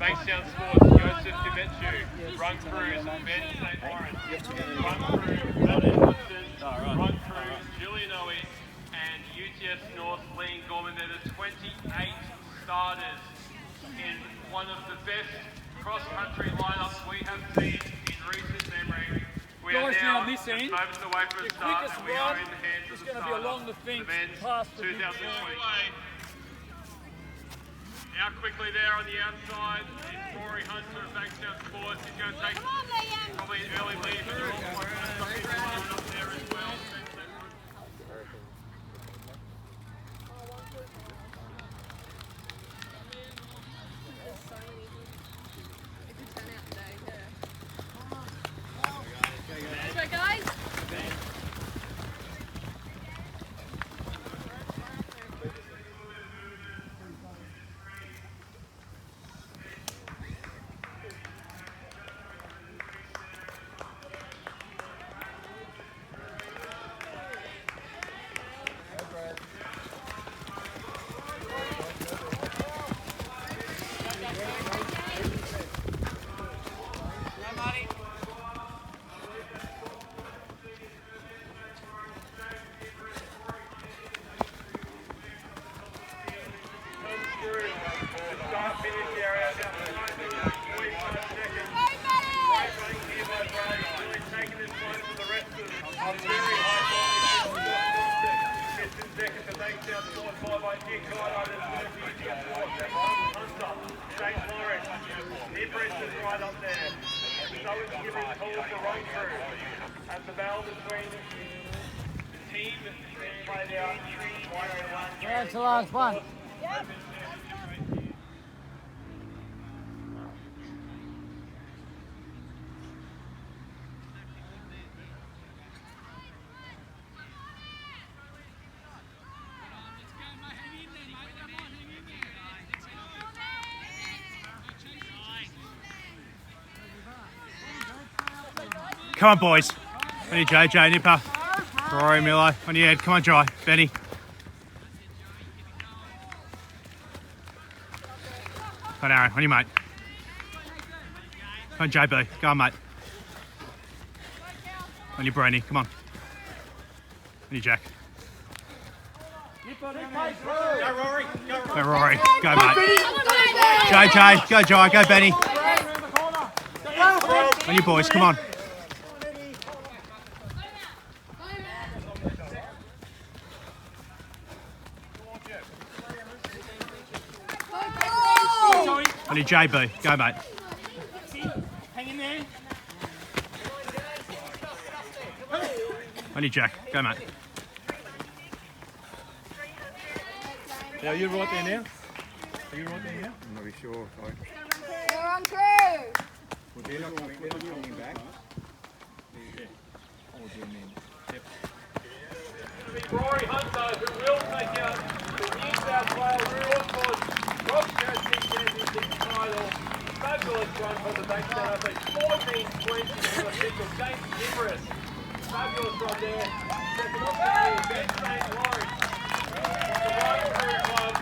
Bankstown Sports, Joseph Demetru, Run Crews, Ben St. Lawrence, Run Crews, Matt Hudson, Run Crews, Julian Owie, and UTS North Lean Gorman. They're the 28 starters in one of the best cross-country lineups we have seen in recent memory. We are now on this end, moments away from the start, and we are in the hands of the starter, along the fence, the men's past the 2020. Now quickly there on the outside is Rorey Hunter of Bankstown Sports. He's going to take probably an early lead, but they're all quite up there as well. That's the last one. Yep. Come on, boys. Benny, JJ, Nipper, Rory, Milo, on your head. Come on, Jai, Benny. Come on, Aaron, on your mate. Come on, JB. Go on, mate. On your Brainy, come on. On your Jack. Go Rory. Go Rory. Go, mate. JJ, go Jai, go Benny. On your boys, come on. On your JB, go mate. Hang in there. On your Jack, go mate. Now you're right there now? Are you right there now? I'm not really sure. Sorry. You're on crew. Well, they're not coming back. Yeah. Oh, dear man. Yep. It'll be Rorey Hunter who will take out the New South Wales Cross Country Championship title. Fabulous run for the Bankstown athlete. 14-20 for the official. James Everest. Fabulous run there. Second off the Ben St. Lawrence. The Ryan Crew Club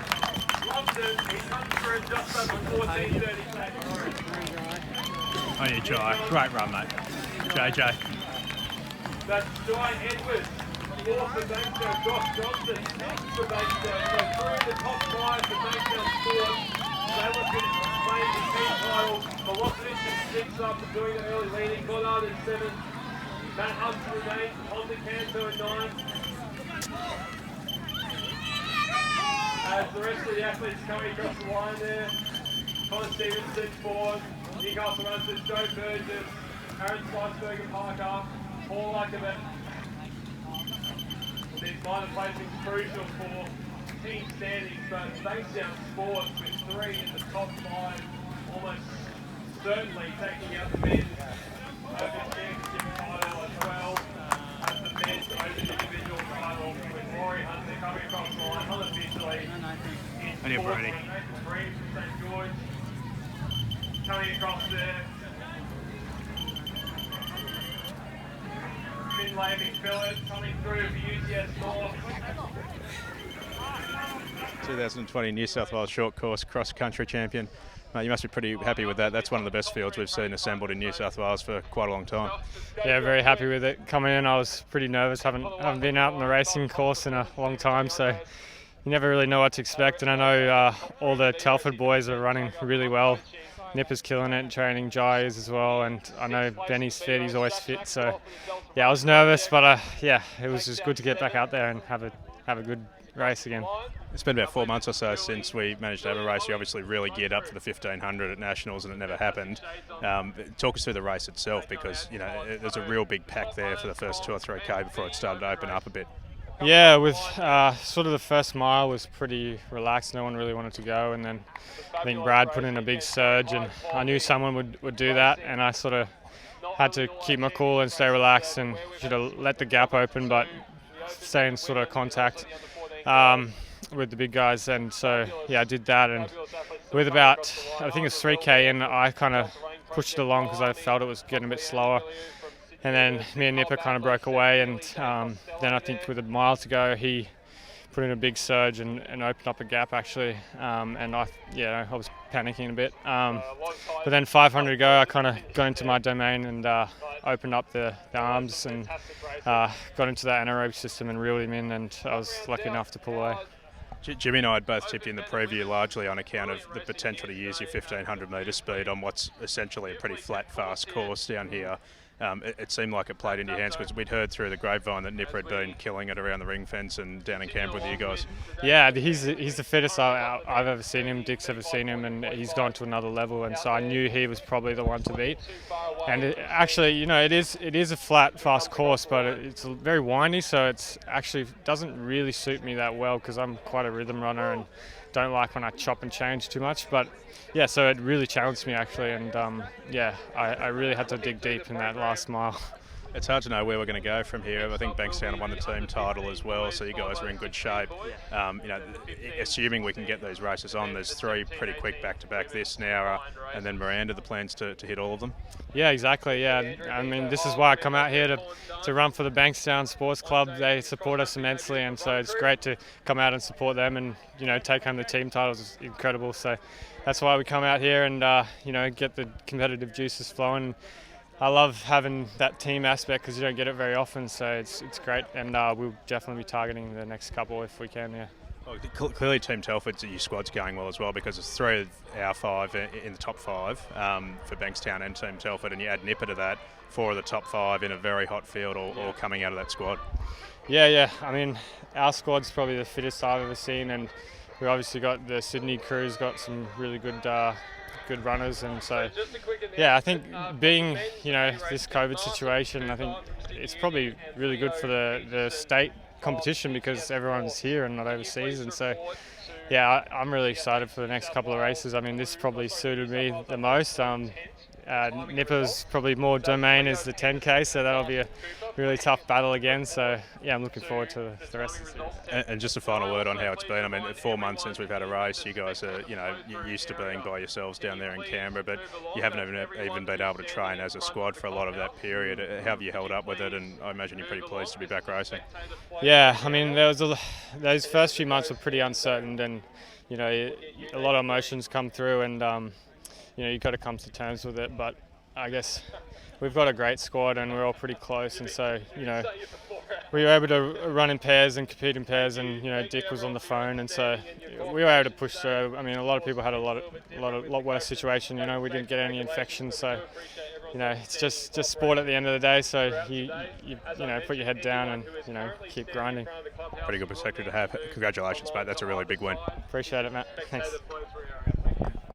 loves it. He comes through just over 14:30 St. Lawrence. On your Jai, great run mate. JJ. That's Jai Edwards. Fourth for Bankstown, Josh Johnson, sixth for Bankstown. So through the top five for Bankstown Sports, they look at playing the team title. Velocity six after doing the early leading. Goddard in seventh. Matt Hudson remains. Honda Canto in ninth. As the rest of the athletes coming across the line there, Connor Stevenson fourth. Newcastle runs to Joe Burgess, Aaron Spiceberger Parker, Paul Ackerman. These minor placings crucial for team standings, but Bankstown Sports with three in the top five, almost certainly taking out the men's open championship title as well as the men's open individual title with Rorey Hunter coming across the line unofficially. On your Brady. Nathan Breen from St. George coming across there. Finlay McPhillip coming through for UTS North. 2020 New South Wales Short Course Cross Country Champion Mate, you must be pretty happy with that. That's one of the best fields we've seen assembled in New South Wales for quite a long time. Yeah, very happy with it. Coming in, I was pretty nervous. Haven't been out on the racing course in a long time, so you never really know what to expect. And I know all the Telford boys are running really well. Nipper's killing it in training, Jai is as well, and I know Benny's fit. He's always fit. So yeah, I was nervous, but yeah, it was just good to get back out there and have a good race again. It's been about 4 months or so since we managed to have a race. You obviously really geared up for the 1500 at Nationals, and it never happened. Talk us through the race itself, because there's a real big pack there for the first 2 or 3k before it started to open up a bit. Yeah, with sort of the first mile was pretty relaxed. No one really wanted to go, and then I think Brad put in a big surge, and I knew someone would do that, and I sort of had to keep my cool and stay relaxed, and should have let the gap open, but stay in sort of contact with the big guys. And so yeah, I did that, and with about, I think it's 3k in, I kind of pushed it along because I felt it was getting a bit slower, and then me and Nipper kind of broke away, and then I think with a mile to go he put in a big surge and opened up a gap actually, and I was panicking a bit, but then 500 to go I kind of got into my domain and opened up the arms and got into that anaerobic system and reeled him in, and I was lucky enough to pull away. Jimmy and I had both tipped in the preview largely on account of the potential to use your 1500 metre speed on what's essentially a pretty flat, fast course down here. It seemed like it played into your hands, because we'd heard through the grapevine that Nipper had been killing it around the ring fence and down in Canberra with you guys. Yeah, he's the fittest I've ever seen him. Dick's ever seen him, and he's gone to another level. And so I knew he was probably the one to beat. And actually, it is a flat, fast course, but it's very windy, so it's actually doesn't really suit me that well, because I'm quite a rhythm runner and don't like when I chop and change too much. But yeah, so it really challenged me actually, and I really had to dig deep in that last mile. It's hard to know where we're going to go from here. I think Bankstown won the team title as well, so you guys are in good shape. Assuming we can get these races on, there's 3 pretty quick back-to-back this now, and then Miranda, the plans to hit all of them? Yeah, exactly, yeah. I mean, this is why I come out here to run for the Bankstown Sports Club. They support us immensely, and so it's great to come out and support them, and take home the team titles is incredible. So that's why we come out here and get the competitive juices flowing. I love having that team aspect because you don't get it very often, so it's great, and we'll definitely be targeting the next couple if we can. Yeah. Well, clearly, Team Telford's your squad's going well as well, because it's 3 of our 5 in the top 5 for Bankstown and Team Telford, and you add Nipper to that, 4 of the top 5 in a very hot field, all coming out of that squad. Yeah. I mean, our squad's probably the fittest I've ever seen, and we obviously got the Sydney crew's got some really good runners, and so yeah, I think being this COVID situation, I think it's probably really good for the state competition because everyone's here and not overseas, and so yeah, I'm really excited for the next couple of races. I mean, this probably suited me the most. Nipper's probably more domain is the 10k, so that'll be a really tough battle again. So yeah, I'm looking forward to the rest of the season. And just a final word on how it's been. I mean, 4 months since we've had a race. You guys are, you're used to being by yourselves down there in Canberra, but you haven't even been able to train as a squad for a lot of that period. How have you held up with it? And I imagine you're pretty pleased to be back racing. Yeah, I mean, those first few months were pretty uncertain, and a lot of emotions come through, and you've got to come to terms with it. But I guess we've got a great squad and we're all pretty close, and so we were able to run in pairs and compete in pairs, and Dick was on the phone, and so we were able to push through. I mean, a lot of people had a lot worse situation. We didn't get any infections, so it's just sport at the end of the day. So you put your head down and keep grinding. Pretty good perspective to have. Congratulations, mate. That's a really big win. Appreciate it, Matt. Thanks.